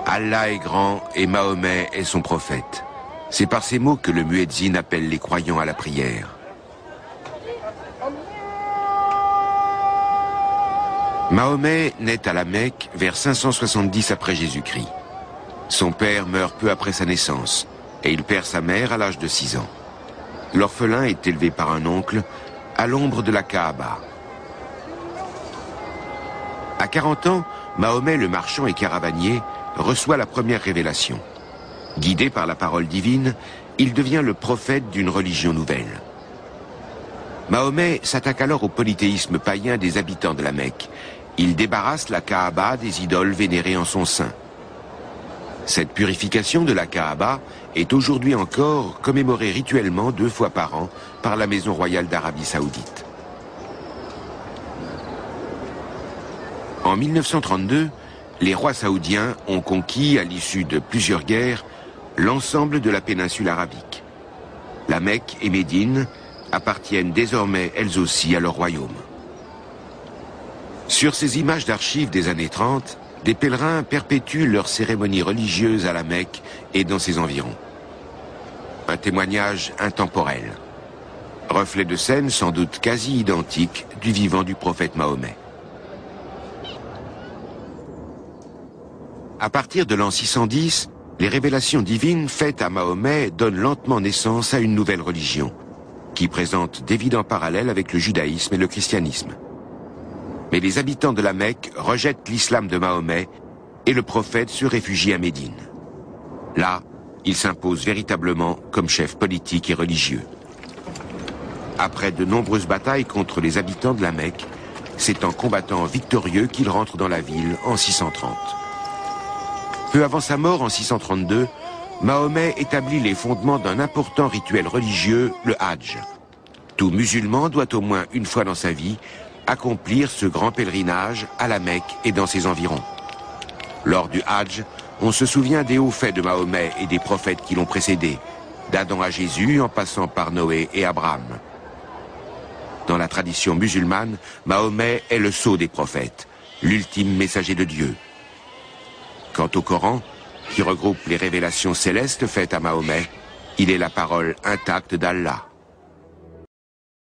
Allah est grand et Mahomet est son prophète. C'est par ces mots que le muezzin appelle les croyants à la prière. Mahomet naît à la Mecque vers 570 après Jésus-Christ. Son père meurt peu après sa naissance et il perd sa mère à l'âge de 6 ans. L'orphelin est élevé par un oncle à l'ombre de la Kaaba. À 40 ans, Mahomet le marchand et caravanier reçoit la première révélation. Guidé par la parole divine, il devient le prophète d'une religion nouvelle. Mahomet s'attaque alors au polythéisme païen des habitants de la Mecque. Il débarrasse la Kaaba des idoles vénérées en son sein. Cette purification de la Kaaba est aujourd'hui encore commémorée rituellement 2 fois par an par la Maison royale d'Arabie Saoudite. En 1932, les rois saoudiens ont conquis, à l'issue de plusieurs guerres, l'ensemble de la péninsule arabique. La Mecque et Médine appartiennent désormais elles aussi à leur royaume. Sur ces images d'archives des années 30, des pèlerins perpétuent leurs cérémonies religieuses à la Mecque et dans ses environs. Un témoignage intemporel. Reflet de scène sans doute quasi identique du vivant du prophète Mahomet. À partir de l'an 610, les révélations divines faites à Mahomet donnent lentement naissance à une nouvelle religion, qui présente d'évidents parallèles avec le judaïsme et le christianisme. Mais les habitants de la Mecque rejettent l'islam de Mahomet et le prophète se réfugie à Médine. Là, il s'impose véritablement comme chef politique et religieux. Après de nombreuses batailles contre les habitants de la Mecque, c'est en combattant victorieux qu'il rentre dans la ville en 630. Peu avant sa mort en 632, Mahomet établit les fondements d'un important rituel religieux, le Hadj. Tout musulman doit au moins une fois dans sa vie accomplir ce grand pèlerinage à la Mecque et dans ses environs. Lors du Hadj, on se souvient des hauts faits de Mahomet et des prophètes qui l'ont précédé, d'Adam à Jésus en passant par Noé et Abraham. Dans la tradition musulmane, Mahomet est le sceau des prophètes, l'ultime messager de Dieu. Quant au Coran, qui regroupe les révélations célestes faites à Mahomet, il est la parole intacte d'Allah.